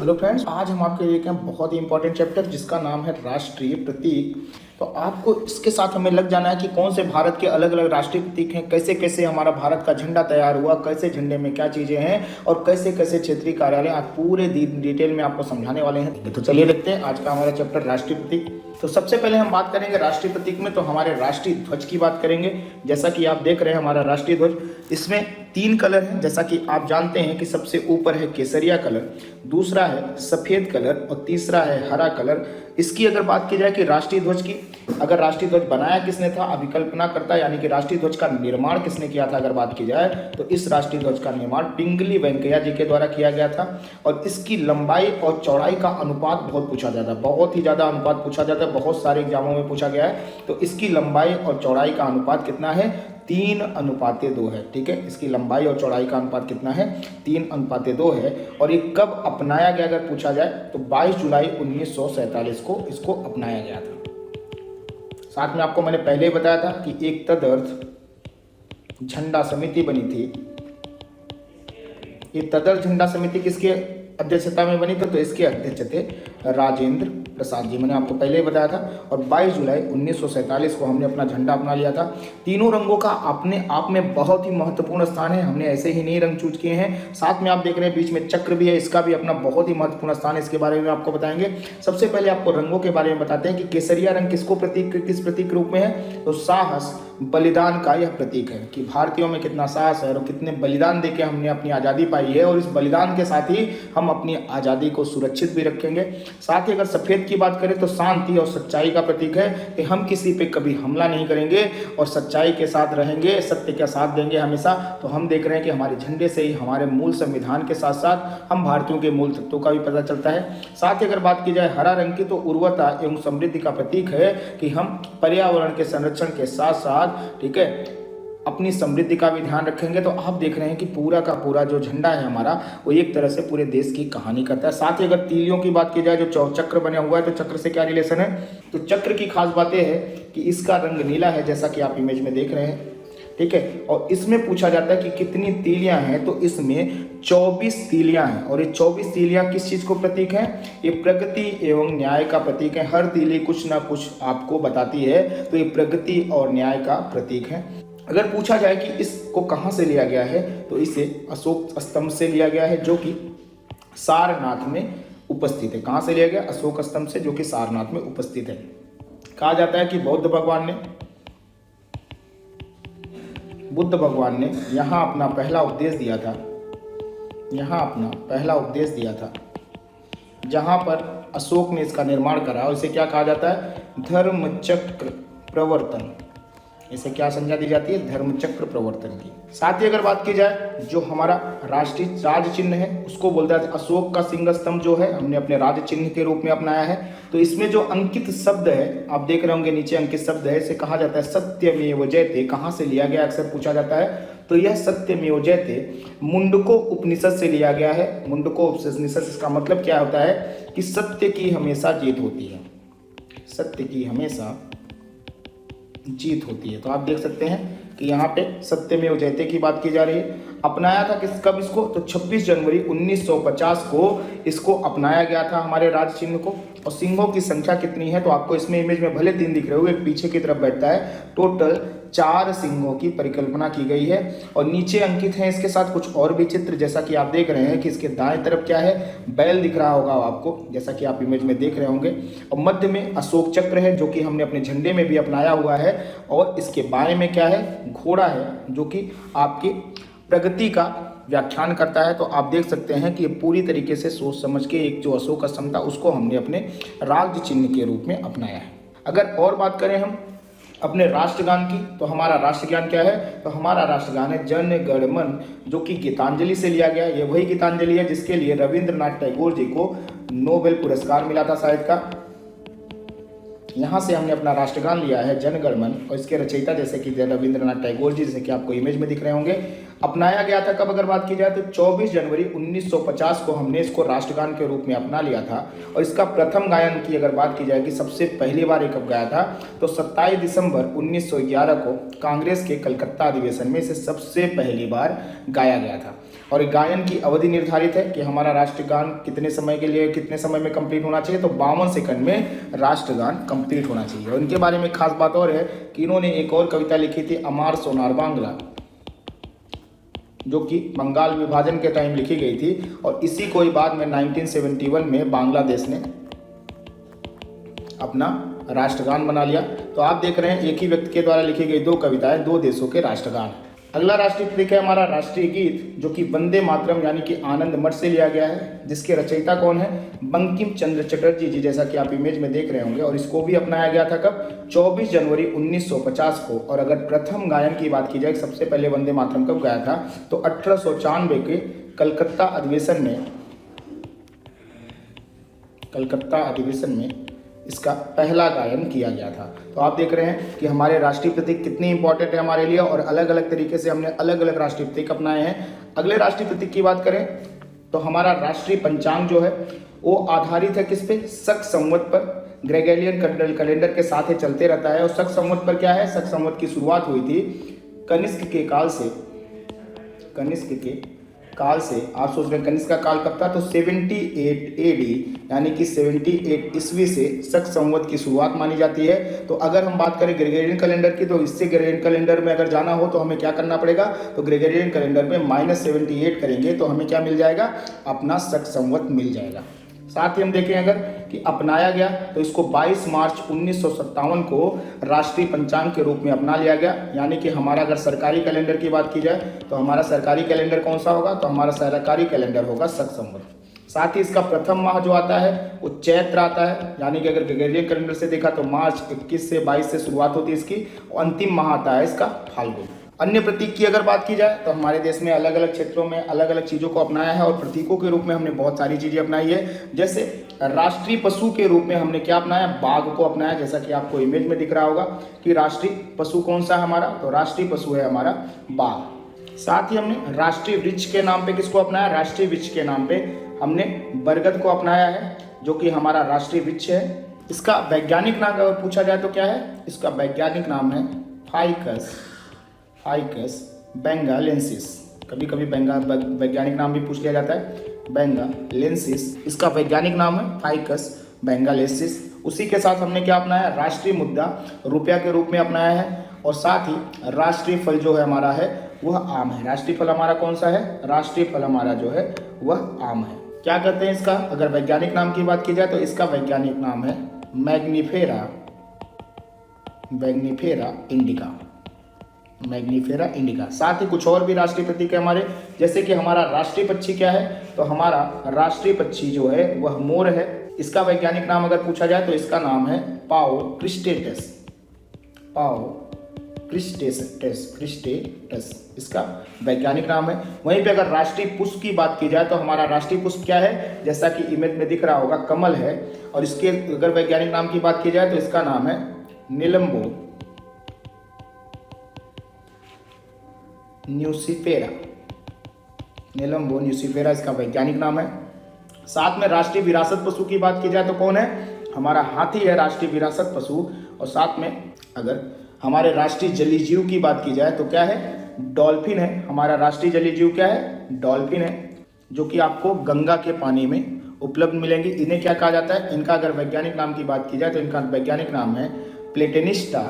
Hello friends, आज हम आपके लेके हैं बहुत ही इंपॉर्टेंट चैप्टर जिसका नाम है राष्ट्रीय प्रतीक। तो आपको इसके साथ हमें लग जाना है कि कौन से भारत के अलग अलग राष्ट्रीय प्रतीक हैं, कैसे कैसे हमारा भारत का झंडा तैयार हुआ, कैसे झंडे में क्या चीज़ें हैं और कैसे कैसे क्षेत्रीय कार्यालय आज पूरे डिटेल में आपको समझाने वाले हैं। तो चलिए देखते हैं आज का हमारा चैप्टर राष्ट्रीय प्रतीक। तो सबसे पहले हम बात करेंगे राष्ट्रीय प्रतीक में, तो हमारे राष्ट्रीय ध्वज की बात करेंगे। जैसा कि आप देख रहे हैं हमारा राष्ट्रीय ध्वज, इसमें 3 कलर हैं। जैसा कि आप जानते हैं कि सबसे ऊपर है केसरिया कलर, दूसरा है सफ़ेद कलर और तीसरा है हरा कलर। इसकी अगर बात की जाए कि राष्ट्रीय ध्वज की, अगर राष्ट्रीय ध्वज बनाया किसने था, अभिकल्पना करता यानी कि राष्ट्रीय ध्वज का निर्माण किसने किया था, अगर बात की जाए तो इस राष्ट्रीय ध्वज का निर्माण पिंगली वेंकैया जी के द्वारा किया गया था। और इसकी लंबाई और चौड़ाई का अनुपात बहुत पूछा जाता है, बहुत ही ज़्यादा अनुपात पूछा जाता है, बहुत सारे एग्जामों में पूछा गया है। तो इसकी लंबाई और चौड़ाई का अनुपात कितना है, 3:2 है। ठीक है, इसकी लंबाई और चौड़ाई का अनुपात कितना है, 3:2 है। और ये कब अपनाया गया अगर पूछा जाए तो 22 जुलाई 1947 को इसको अपनाया गया था। साथ में आपको मैंने पहले ही बताया था कि एक तदर्थ झंडा समिति बनी थी। ये तदर्थ झंडा समिति किसके अध्यक्षता में बनी थी, तो इसके अध्यक्ष थे राजेंद्र प्रसाद जी, मैंने आपको पहले ही बताया था। और 22 जुलाई 1947 को हमने अपना झंडा अपना लिया था। तीनों रंगों का अपने आप में बहुत ही महत्वपूर्ण स्थान है, हमने ऐसे ही नहीं रंग चूज किए हैं। साथ में आप देख रहे हैं बीच में चक्र भी है, इसका भी अपना बहुत ही महत्वपूर्ण स्थान है, इसके बारे में आपको बताएंगे। सबसे पहले आपको रंगों के बारे में बताते हैं कि केसरिया रंग किस प्रतीक रूप में है, तो साहस बलिदान का यह प्रतीक है कि भारतीयों में कितना साहस है और कितने बलिदान देके हमने अपनी आज़ादी पाई है, और इस बलिदान के साथ ही हम अपनी आज़ादी को सुरक्षित भी रखेंगे। साथ ही अगर सफ़ेद की बात करें तो शांति और सच्चाई का प्रतीक है कि हम किसी पे कभी हमला नहीं करेंगे और सच्चाई के साथ रहेंगे, सत्य का साथ देंगे हमेशा। तो हम देख रहे हैं कि हमारे झंडे से ही हमारे मूल संविधान के साथ साथ हम भारतीयों के मूल तत्वों का भी पता चलता है। साथ ही अगर बात की जाए हरा रंग की, तो उर्वरता एवं समृद्धि का प्रतीक है कि हम पर्यावरण के संरक्षण के साथ साथ, ठीक है, अपनी समृद्धि का भी ध्यान रखेंगे। तो आप देख रहे हैं कि पूरा का पूरा जो झंडा है हमारा, वो एक तरह से पूरे देश की कहानी करता है। साथ ही अगर तीलियों की बात की जाए, जो चक्र बना हुआ है, तो चक्र से क्या रिलेशन है, तो चक्र की खास बातें है कि इसका रंग नीला है, जैसा कि आप इमेज में देख रहे हैं। ठीक है, और इसमें पूछा जाता है कि कितनी तीलियां हैं, तो इसमें 24 तीलियां हैं। और ये 24 तीलियां किस चीज को प्रतीक है, ये प्रगति एवं न्याय का प्रतीक है। हर तीली कुछ ना कुछ आपको बताती है, तो ये प्रगति और न्याय का प्रतीक है। अगर पूछा जाए कि इसको कहाँ से लिया गया है, तो इसे अशोक स्तंभ से लिया गया है, जो कि सारनाथ में उपस्थित है। कहाँ से लिया गया, अशोक स्तंभ से, जो कि सारनाथ में उपस्थित है। कहा जाता है कि बुद्ध भगवान ने यहाँ अपना पहला उपदेश दिया था, जहाँ पर अशोक ने इसका निर्माण करा, और इसे क्या कहा जाता है, धर्मचक्र प्रवर्तन। इसे क्या संज्ञा दी जाती है, धर्मचक्र प्रवर्तन की। साथ ही अगर बात की जाए, जो हमारा राष्ट्रीय राज्य चिन्ह है उसको बोलता है अशोक का सिंह स्तंभ, जो है हमने अपने राज्य चिन्ह के रूप में अपनाया है। तो इसमें जो अंकित शब्द है, आप देख रहे होंगे नीचे अंकित शब्द है, इसे कहा जाता है सत्यमेव जयते। कहाँ से लिया गया अक्सर पूछा जाता है, तो यह सत्यमेव जयते मुंडको उपनिषद से लिया गया है। मुंडको उपनिषद, इसका मतलब क्या होता है कि सत्य की हमेशा जीत होती है, सत्य की हमेशा जीत होती है। तो आप देख सकते हैं कि यहाँ पे सत्यमेव जयते की बात की जा रही है। अपनाया था कब इसको, तो 26 जनवरी 1950 को इसको अपनाया गया था हमारे राज्य चिन्ह को। और सिंहों की संख्या कितनी है, तो आपको इसमें इमेज में भले 3 दिख रहे हो, एक पीछे की तरफ बैठता है। टोटल 4 सिंहों की परिकल्पना की गई है। और नीचे अंकित है इसके साथ कुछ और भी चित्र, जैसा कि आप देख रहे हैं कि इसके दाएं तरफ क्या है, बैल दिख रहा होगा आपको, जैसा कि आप इमेज में देख रहे होंगे। और मध्य में अशोक चक्र है, जो कि हमने अपने झंडे में भी अपनाया हुआ है। और इसके बाएं में क्या है, घोड़ा है, जो कि आपकी प्रगति का व्याख्यान करता है। तो आप देख सकते हैं कि ये पूरी तरीके से सोच समझ के एक जो अशोक स्तंभ था उसको हमने अपने राज्य चिन्ह के रूप में अपनाया है। अगर और बात करें हम अपने राष्ट्रगान की, तो हमारा राष्ट्रगान क्या है, तो हमारा राष्ट्रगान है जन गण मन, जो कि गीतांजलि से लिया गया। ये वही गीतांजलि है जिसके लिए रविंद्रनाथ टैगोर जी को नोबेल पुरस्कार मिला था साहित्य का। यहाँ से हमने अपना राष्ट्रगान लिया है जन गण मन, और इसके रचयिता जैसे कि रविंद्रनाथ टैगोर जी, जैसे कि आपको इमेज में दिख रहे होंगे। अपनाया गया था कब अगर बात की जाए, तो 24 जनवरी 1950 को हमने इसको राष्ट्रगान के रूप में अपना लिया था। और इसका प्रथम गायन की अगर बात की जाए कि सबसे पहली बार ये कब गाया था, तो 27 दिसंबर 1911 को कांग्रेस के कलकत्ता अधिवेशन में इसे सबसे पहली बार गाया गया था। और गायन की अवधि निर्धारित है कि हमारा राष्ट्रगान कितने समय के लिए, कितने समय में कंप्लीट होना चाहिए, तो 52 सेकंड में राष्ट्रगान कंप्लीट होना चाहिए। और इनके बारे में खास बात और है कि इन्होंने एक और कविता लिखी थी, अमार सोनार बांग्ला, जो कि बंगाल विभाजन के टाइम लिखी गई थी, और इसी को ही बाद में 1971 में बांग्लादेश ने अपना राष्ट्रगान बना लिया। तो आप देख रहे हैं एक ही व्यक्ति के द्वारा लिखी गई दो कविताएं, दो देशों के राष्ट्रगान। अगला राष्ट्रीय प्रतीक है हमारा राष्ट्रीय गीत, जो कि वंदे मातरम यानी कि आनंद मठ से लिया गया है, जिसके रचयिता कौन है, बंकिम चंद्र चटर्जी जी, जैसा कि आप इमेज में देख रहे होंगे। और इसको भी अपनाया गया था कब, 24 जनवरी 1950 को। और अगर प्रथम गायन की बात की जाए, सबसे पहले वंदे मातरम कब गाया था, तो 1894 के कलकत्ता अधिवेशन में इसका पहला गायन किया गया था। तो आप देख रहे हैं कि हमारे राष्ट्रीय प्रतीक कितने इंपॉर्टेंट है हमारे लिए, और अलग अलग तरीके से हमने अलग अलग राष्ट्रीय प्रतीक अपनाए हैं। अगले राष्ट्रीय प्रतीक की बात करें तो हमारा राष्ट्रीय पंचांग जो है वो आधारित है किस पे, शक संवत पर। ग्रेगोरियन कैलेंडर के साथ ही चलते रहता है। और शक संवत पर क्या है, शक संवत की शुरुआत हुई थी कनिष्क के काल से। आप सोच रहे हैं कनिष्क का काल कब था, तो 78 AD यानी कि 78 ईस्वी से शक संवत की शुरुआत मानी जाती है। तो अगर हम बात करें ग्रेगोरियन कैलेंडर की, तो इससे ग्रेगोरियन कैलेंडर में अगर जाना हो तो हमें क्या करना पड़ेगा, तो ग्रेगोरियन कैलेंडर में -78 करेंगे तो हमें क्या मिल जाएगा, अपना शक संवत मिल जाएगा। साथ ही हम देखें अगर कि अपनाया गया तो इसको 22 मार्च 1957 को राष्ट्रीय पंचांग के रूप में अपना लिया गया। यानी कि हमारा अगर सरकारी कैलेंडर की बात की जाए तो हमारा सरकारी कैलेंडर कौन सा होगा, तो हमारा सरकारी कैलेंडर होगा शक संवत। साथ ही इसका प्रथम माह जो आता है वो चैत्र आता है। यानी कि अगर ग्रेगोरियन कैलेंडर से देखा तो मार्च 21 से 22 से शुरुआत होती है इसकी, और अंतिम माह आता है इसका फाल्गुन। अन्य प्रतीक की अगर बात की जाए तो हमारे देश में अलग अलग क्षेत्रों में अलग अलग चीज़ों को अपनाया है, और प्रतीकों के रूप में हमने बहुत सारी चीज़ें अपनाई है। जैसे राष्ट्रीय पशु के रूप में हमने क्या अपनाया, बाघ को अपनाया, जैसा कि आपको इमेज में दिख रहा होगा कि राष्ट्रीय पशु कौन सा है हमारा, तो राष्ट्रीय पशु है हमारा बाघ। साथ ही हमने राष्ट्रीय वृक्ष के नाम पे किसको अपनाया, राष्ट्रीय वृक्ष के नाम पे हमने बरगद को अपनाया है, जो कि हमारा राष्ट्रीय वृक्ष है। इसका वैज्ञानिक नाम अगर पूछा जाए तो क्या है, इसका वैज्ञानिक नाम है फाइकस बेंगालेंसिस। कभी कभी वैज्ञानिक नाम भी पूछ लिया जाता है, बेंगालेंसिस। इसका वैज्ञानिक नाम है फाइकस बेंगालेंसिस। उसी के साथ हमने क्या अपनाया, राष्ट्रीय मुद्रा रुपया के रूप में अपनाया है। और साथ ही राष्ट्रीय फल जो है हमारा है वह आम है। राष्ट्रीय फल हमारा कौन सा है, राष्ट्रीय फल हमारा जो है वह आम है। क्या कहते हैं इसका, अगर वैज्ञानिक नाम की बात की जाए तो इसका वैज्ञानिक नाम है मैग्निफेरा इंडिका। साथ ही कुछ और भी राष्ट्रीय प्रतीक है हमारे, जैसे कि हमारा राष्ट्रीय पक्षी क्या है, तो हमारा राष्ट्रीय पक्षी जो है वह मोर है। इसका वैज्ञानिक नाम अगर पूछा जाए तो इसका नाम है पाओ क्रिस्टेटस, इसका वैज्ञानिक नाम है। वहीं पे अगर राष्ट्रीय पुष्प की बात की जाए तो हमारा राष्ट्रीय पुष्प क्या है, जैसा कि इमेज में दिख रहा होगा कमल है। और इसके अगर वैज्ञानिक नाम की बात की जाए तो इसका नाम है निलंबो न्यूसिफेरा इसका वैज्ञानिक नाम है। साथ में राष्ट्रीय विरासत पशु की बात की जाए तो कौन है, हमारा हाथी है राष्ट्रीय विरासत पशु। और साथ में अगर हमारे राष्ट्रीय जलीय जीव की बात की जाए तो क्या है, डॉल्फिन है। हमारा राष्ट्रीय जलीय जीव क्या है, डॉल्फिन है, जो कि आपको गंगा के पानी में उपलब्ध मिलेंगे। इन्हें क्या कहा जाता है, इनका अगर वैज्ञानिक नाम की बात की जाए तो इनका वैज्ञानिक नाम है प्लेटेनिस्टा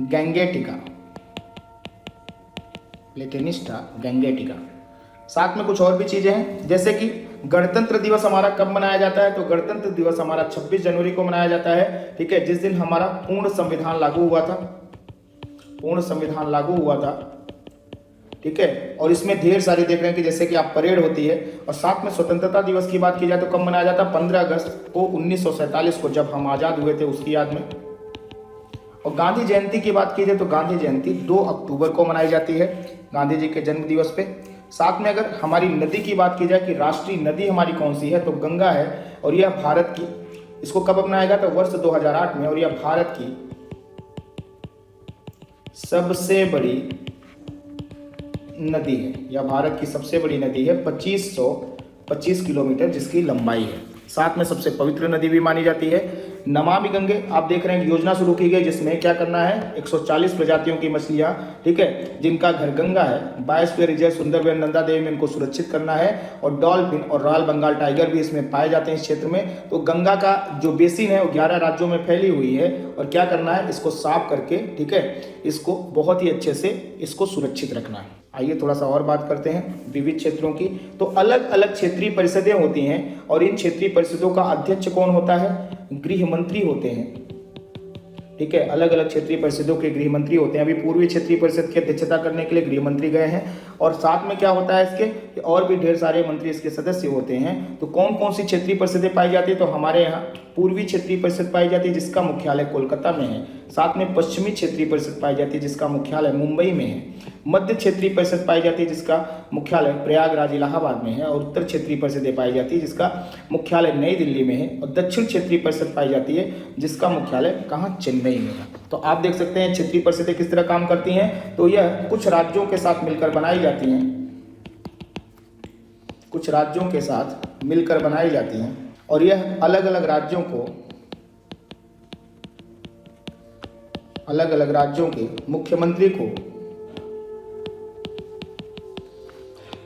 गैंगेटिका। साथ में कुछ और भी चीजें हैं, जैसे कि गणतंत्र दिवस हमारा कब मनाया जाता है, तो गणतंत्र दिवस हमारा 26 जनवरी को मनाया जाता है। ठीक है, जिस दिन हमारा पूर्ण संविधान लागू हुआ था। ठीक है, और इसमें ढेर सारी देख रहे हैं कि जैसे कि आप परेड होती है। और साथ में स्वतंत्रता दिवस की बात की जाए तो कब मनाया जाता है, 15 अगस्त को 1947 को, जब हम आजाद हुए थे उसकी याद में। और गांधी जयंती की बात की जाए तो गांधी जयंती 2 अक्टूबर को मनाई जाती है, गांधी जी के जन्म दिवस पे। साथ में अगर हमारी नदी की बात की जाए कि राष्ट्रीय नदी हमारी कौन सी है, तो गंगा है। और यह भारत की, इसको कब अपनाया गया, तो वर्ष 2008 में। और यह भारत की सबसे बड़ी नदी है, यह भारत की सबसे बड़ी नदी है, 2525 किलोमीटर जिसकी लंबाई है। साथ में सबसे पवित्र नदी भी मानी जाती है। नमामि गंगे आप देख रहे हैं योजना शुरू की गई, जिसमें क्या करना है 140 प्रजातियों की मछलियां, ठीक है, जिनका घर गंगा है, बायोस्फीयर रिजर्व सुंदरबन नंदा देवी में इनको सुरक्षित करना है। और डॉल्फिन और रॉयल बंगाल टाइगर भी इसमें पाए जाते हैं इस क्षेत्र में। तो गंगा का जो बेसिन है वो 11 राज्यों में फैली हुई है और क्या करना है इसको साफ करके, ठीक है, इसको बहुत ही अच्छे से इसको सुरक्षित रखना है। आइए थोड़ा सा और बात करते हैं विविध क्षेत्रों की। तो अलग अलग क्षेत्रीय परिषदें होती हैं और इन क्षेत्रीय परिषदों का अध्यक्ष कौन होता है? गृह मंत्री होते हैं, ठीक है। अलग अलग क्षेत्रीय परिषदों के गृह मंत्री होते हैं। अभी पूर्वी क्षेत्रीय परिषद की अध्यक्षता करने के लिए गृह मंत्री गए हैं और साथ में क्या होता है इसके और भी ढेर सारे मंत्री इसके सदस्य होते हैं। तो कौन कौन सी क्षेत्रीय परिषदें पाई जाती है? तो हमारे यहाँ पूर्वी क्षेत्रीय परिषद पाई जाती है जिसका मुख्यालय कोलकाता में है। साथ में पश्चिमी क्षेत्रीय परिषद पाई जाती है जिसका मुख्यालय मुंबई में है। मध्य क्षेत्रीय परिषद पाई जाती है जिसका मुख्यालय प्रयागराज इलाहाबाद में है। और उत्तर क्षेत्रीय परिषदें पाई जाती है जिसका मुख्यालय नई दिल्ली में है। और दक्षिण क्षेत्रीय परिषद पाई जाती है जिसका मुख्यालय कहाँ? चेन्नई में है। तो आप देख सकते हैं क्षेत्रीय परिषदें किस तरह काम करती हैं। तो यह कुछ राज्यों के साथ मिलकर बनाई जाती हैं, कुछ राज्यों के साथ मिलकर बनाई जाती हैं और यह अलग अलग राज्यों के मुख्यमंत्री को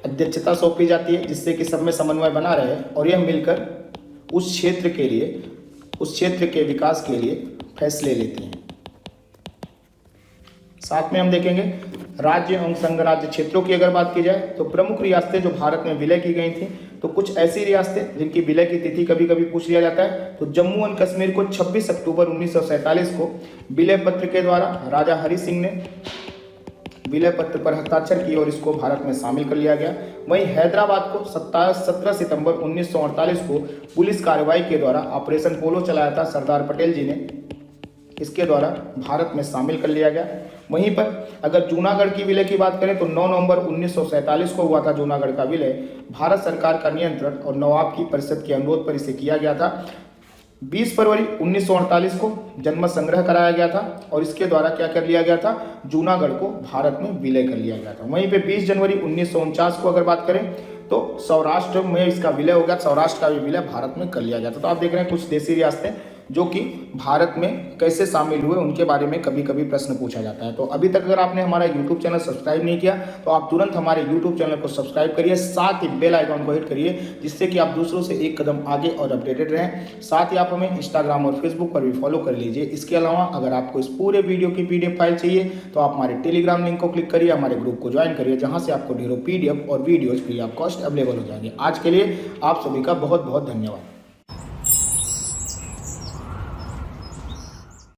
अध्यक्षता सौंपी जाती है जिससे कि सब में समन्वय बना रहे और यह मिलकर उस क्षेत्र के विकास के लिए फैसले लेती हैं। साथ में हम देखेंगे राज्य एवं संघ राज्य क्षेत्रों की अगर बात की जाए तो प्रमुख रियासतें जो भारत में विलय की गई थी, तो कुछ ऐसी रियासतें जिनकी विलय की तिथि कभी कभी पूछ लिया जाता है। तो जम्मू एंड कश्मीर को 26 अक्टूबर 1947 को विलय पत्र के द्वारा राजा हरि सिंह ने विलय पत्र पर हस्ताक्षर किए और इसको भारत में शामिल कर लिया गया। वहीं हैदराबाद को 17 सितंबर 1948 को पुलिस कार्रवाई के द्वारा ऑपरेशन पोलो चलाया था सरदार पटेल जी ने, इसके द्वारा भारत में शामिल कर लिया गया। वहीं पर अगर जूनागढ़ की विलय की बात करें तो 9 नवंबर 1947 को हुआ था जूनागढ़ का विलय। भारत सरकार का नियंत्रण और नवाब की परिषद के अनुरोध पर इसे किया गया था। 20 फरवरी 1948 को जनमत संग्रह कराया गया था और इसके द्वारा क्या कर लिया गया था? जूनागढ़ को भारत में विलय कर लिया गया था। वहीं पे 20 जनवरी 1949 को अगर बात करें तो सौराष्ट्र में इसका विलय हो गया, सौराष्ट्र का भी विलय भारत में कर लिया गया था। तो आप देख रहे हैं कुछ देशी रियासतें जो कि भारत में कैसे शामिल हुए उनके बारे में कभी कभी प्रश्न पूछा जाता है। तो अभी तक अगर आपने हमारा YouTube चैनल सब्सक्राइब नहीं किया तो आप तुरंत हमारे YouTube चैनल को सब्सक्राइब करिए, साथ ही बेल आइकॉन को हिट करिए जिससे कि आप दूसरों से एक कदम आगे और अपडेटेड रहें। साथ ही आप हमें Instagram और Facebook पर भी फॉलो कर लीजिए। इसके अलावा अगर आपको इस पूरे वीडियो की PDF फाइल चाहिए तो आप हमारे टेलीग्राम लिंक को क्लिक करिए, हमारे ग्रुप को ज्वाइन करिए जहाँ से आपको ढेरों PDF और videos free of cost available हो जाएंगे। आज के लिए आप सभी का बहुत बहुत धन्यवाद।